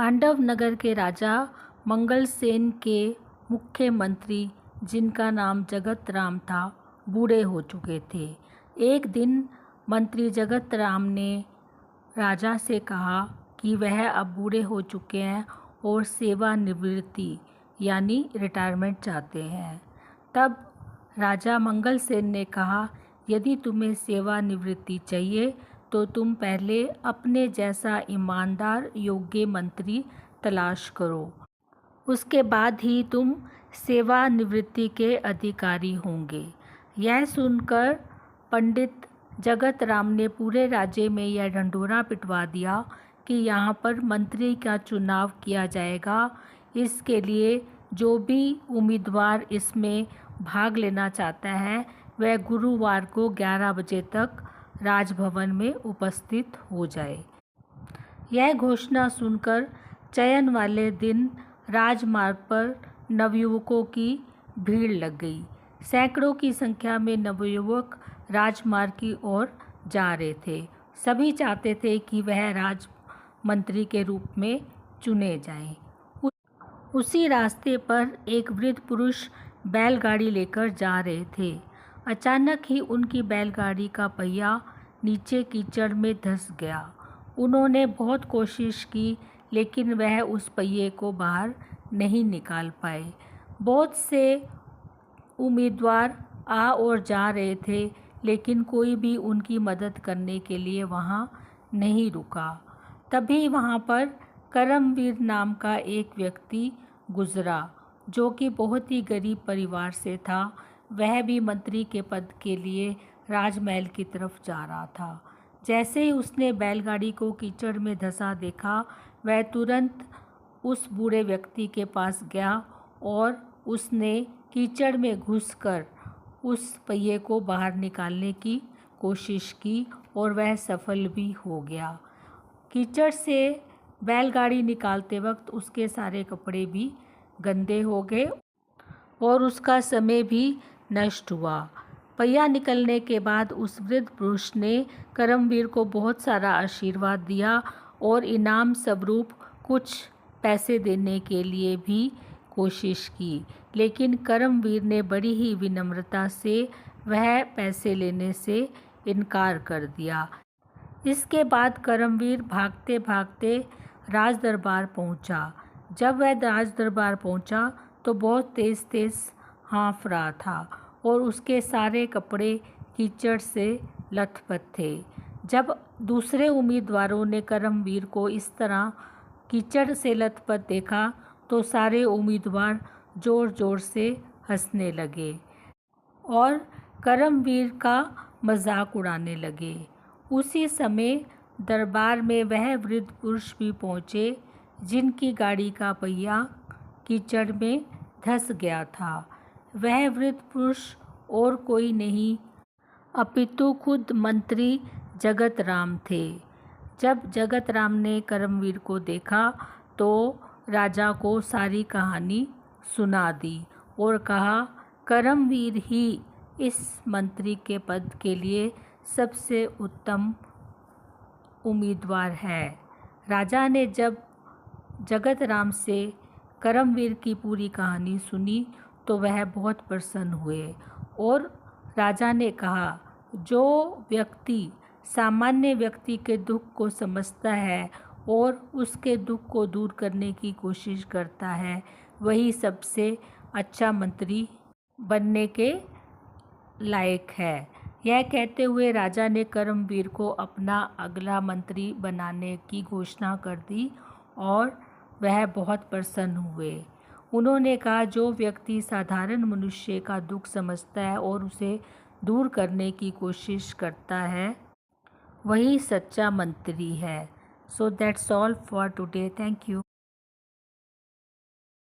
पांडव नगर के राजा मंगलसेन के मुख्य मंत्री, जिनका नाम जगत राम था, बूढ़े हो चुके थे। एक दिन मंत्री जगत राम ने राजा से कहा कि वह अब बूढ़े हो चुके हैं और सेवानिवृत्ति यानी रिटायरमेंट चाहते हैं। तब राजा मंगलसेन ने कहा, यदि तुम्हें सेवानिवृत्ति चाहिए तो तुम पहले अपने जैसा ईमानदार योग्य मंत्री तलाश करो, उसके बाद ही तुम सेवानिवृत्ति के अधिकारी होंगे। यह सुनकर पंडित जगत राम ने पूरे राज्य में यह ढंढोरा पिटवा दिया कि यहाँ पर मंत्री का चुनाव किया जाएगा। इसके लिए जो भी उम्मीदवार इसमें भाग लेना चाहता है वह गुरुवार को 11 बजे तक राजभवन में उपस्थित हो जाए। यह घोषणा सुनकर चयन वाले दिन राजमार्ग पर नवयुवकों की भीड़ लग गई। सैकड़ों की संख्या में नवयुवक राजमार्ग की ओर जा रहे थे। सभी चाहते थे कि वह राज मंत्री के रूप में चुने जाएं। उसी रास्ते पर एक वृद्ध पुरुष बैलगाड़ी लेकर जा रहे थे। अचानक ही उनकी बैलगाड़ी का पहिया नीचे कीचड़ में धंस गया। उन्होंने बहुत कोशिश की लेकिन वह उस पहिए को बाहर नहीं निकाल पाए। बहुत से उम्मीदवार आ और जा रहे थे लेकिन कोई भी उनकी मदद करने के लिए वहां नहीं रुका। तभी वहां पर करमवीर नाम का एक व्यक्ति गुजरा जो कि बहुत ही गरीब परिवार से था। वह भी मंत्री के पद के लिए राजमहल की तरफ जा रहा था। जैसे ही उसने बैलगाड़ी को कीचड़ में धंसा देखा, वह तुरंत उस बूढ़े व्यक्ति के पास गया और उसने कीचड़ में घुसकर उस पहिए को बाहर निकालने की कोशिश की और वह सफल भी हो गया। कीचड़ से बैलगाड़ी निकालते वक्त उसके सारे कपड़े भी गंदे हो गए और उसका समय भी नष्ट हुआ। पहिया निकलने के बाद उस वृद्ध पुरुष ने करमवीर को बहुत सारा आशीर्वाद दिया और इनाम स्वरूप कुछ पैसे देने के लिए भी कोशिश की, लेकिन करमवीर ने बड़ी ही विनम्रता से वह पैसे लेने से इनकार कर दिया। इसके बाद करमवीर भागते भागते राजदरबार पहुंचा। जब वह राजदरबार पहुंचा तो बहुत तेज़ तेज़ हाँफ रहा था और उसके सारे कपड़े कीचड़ से लथपथ थे। जब दूसरे उम्मीदवारों ने करमवीर को इस तरह कीचड़ से लथपथ देखा तो सारे उम्मीदवार ज़ोर ज़ोर से हंसने लगे और करमवीर का मजाक उड़ाने लगे। उसी समय दरबार में वह वृद्ध पुरुष भी पहुँचे जिनकी गाड़ी का पहिया कीचड़ में धंस गया था। वह वृद्ध पुरुष और कोई नहीं अपितु खुद मंत्री जगत राम थे। जब जगत राम ने करमवीर को देखा तो राजा को सारी कहानी सुना दी और कहा, करमवीर ही इस मंत्री के पद के लिए सबसे उत्तम उम्मीदवार है। राजा ने जब जगत राम से करमवीर की पूरी कहानी सुनी तो वह बहुत प्रसन्न हुए और राजा ने कहा, जो व्यक्ति सामान्य व्यक्ति के दुख को समझता है और उसके दुख को दूर करने की कोशिश करता है, वही सबसे अच्छा मंत्री बनने के लायक है। यह कहते हुए राजा ने करमवीर को अपना अगला मंत्री बनाने की घोषणा कर दी और वह बहुत प्रसन्न हुए। उन्होंने कहा, जो व्यक्ति साधारण मनुष्य का दुख समझता है और उसे दूर करने की कोशिश करता है, वही सच्चा मंत्री है। So that's all for today. Thank you.